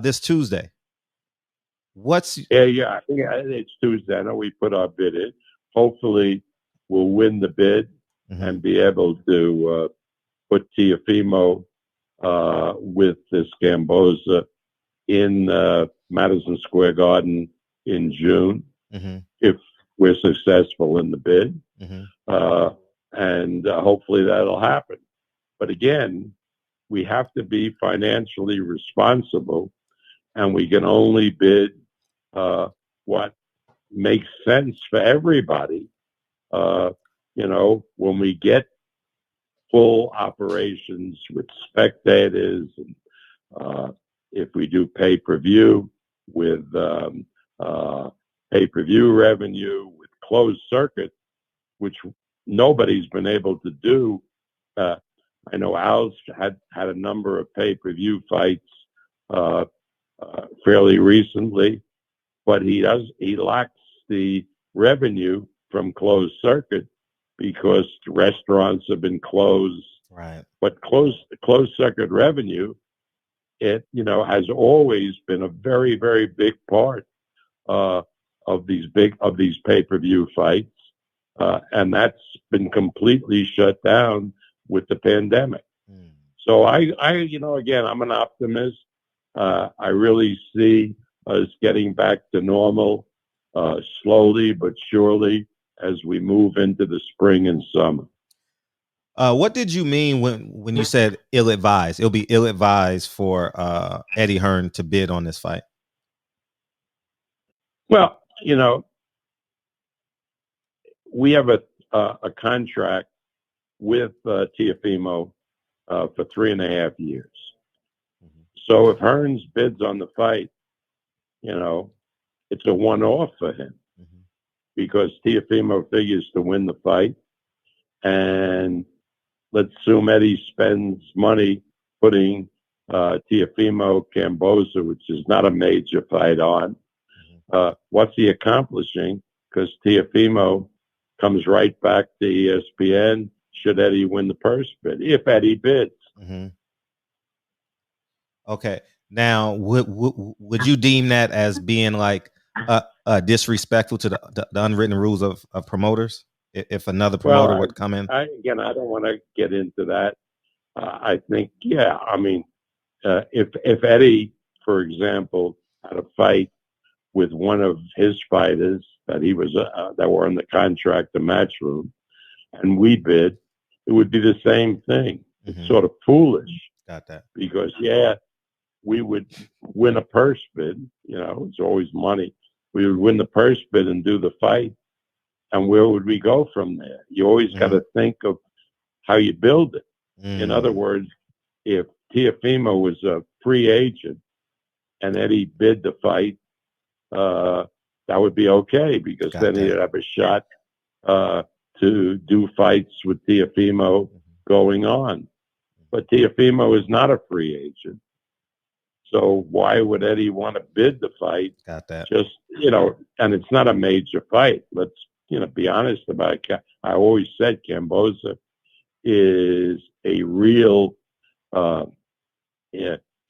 this Tuesday. What's Yeah. I think it's Tuesday. I know we put our bid in. Hopefully, we'll win the bid and be able to put Teofimo with this Gamboza in Madison Square Garden in June if we're successful in the bid. And hopefully that'll happen. But again, we have to be financially responsible, and we can only bid what makes sense for everybody. When we get full operations with spectators, and if we do pay-per-view with pay-per-view revenue, with closed circuit, which nobody's been able to do. I know Al's had a number of pay-per-view fights fairly recently, but he lacks the revenue from closed circuit because restaurants have been closed. Right. But closed circuit revenue, it has always been a very, very big part of these pay-per-view fights, and that's been completely shut down with the pandemic. So again, I'm an optimist. I really see us getting back to normal slowly but surely as we move into the spring and summer. What did you mean when you said ill-advised? It'll be ill-advised for Eddie Hearn to bid on this fight. Well, we have a contract with Teofimo for 3.5 years. So if Hearns bids on the fight, it's a one-off for him because Teofimo figures to win the fight. And let's assume Eddie spends money putting Teofimo Gamboza, which is not a major fight, on. What's he accomplishing? Because Teofimo comes right back to ESPN should Eddie win the purse bid, if Eddie bids. Okay. Now, would you deem that as being like disrespectful to the unwritten rules of promoters? If another promoter would come in? I don't want to get into that. I think, if Eddie, for example, had a fight with one of his fighters that were in the contract, the Matchroom, and we bid, it would be the same thing. It's sort of foolish. Got that. Because, we would win a purse bid. It's always money. We would win the purse bid and do the fight. And where would we go from there? You always got to think of how you build it. In other words, if Teofimo was a free agent and Eddie bid the fight, that would be okay because then he'd have a shot to do fights with Teofimo going on. But Teofimo is not a free agent. So why would Eddie want to bid the fight? Got that. Just, and it's not a major fight. Let's, be honest about it. I always said Gamboza is a real,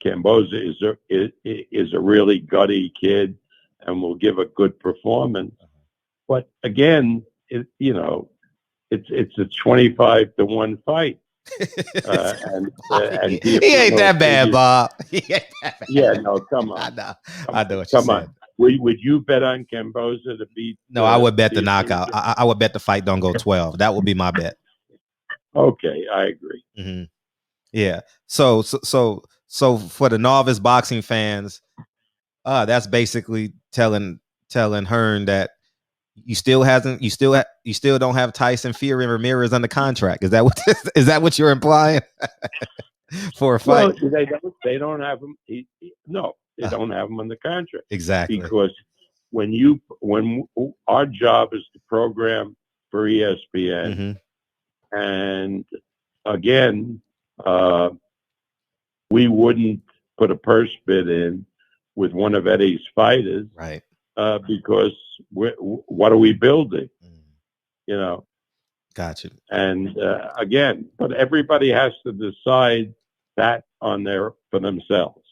Gamboza is a really gutty kid and will give a good performance. But again, it's a 25-1 fight. And he ain't that bad, Bob. Yeah, no, come on. I know what you're saying. Would you bet on Gamboza to beat? No, I would bet the knockout. I would bet the fight don't go 12. That would be my bet. Okay, I agree. Yeah. So for the novice boxing fans, that's basically telling Hearn that you still don't have Tyson Fury and Ramirez under contract. Is that what you're implying? For a fight? Well, they don't have him. No, they don't have him on the contract. Exactly. Because when our job is to program for ESPN, and again, we wouldn't put a purse bid in with one of Eddie's fighters, right? Because what are we building? Gotcha. And again, but everybody has to decide that for themselves.